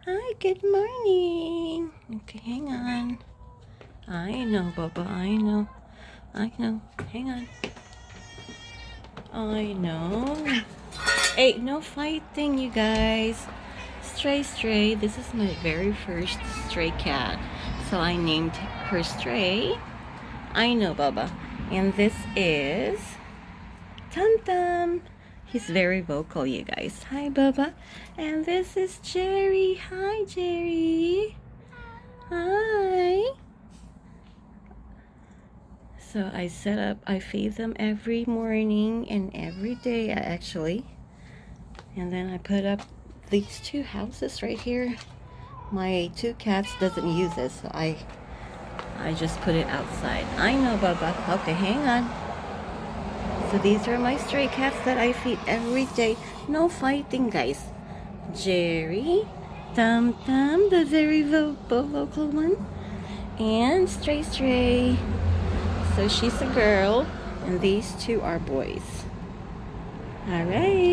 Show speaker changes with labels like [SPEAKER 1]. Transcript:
[SPEAKER 1] Hi, good morning. Okay, hang on. I know, Bubba, I know. Hang on. I know. Hey, no fighting, you guys. Stray. This is my very first stray cat. So I named her Stray. I know, Bubba. And this is TomTom. He's very vocal, you guys. Hi, Bubba. And this is Jerry. Hi, Jerry. Hi. So I feed them every morning and every day, actually. And then I put up these two houses right here. My two cats doesn't use it, so I just put it outside. I know, Bubba. Okay, hang on. So these are my stray cats that I feed every day. No fighting, guys. Jerry, TomTom, the very vocal one, and Stray. So she's a girl, and these two are boys. All right.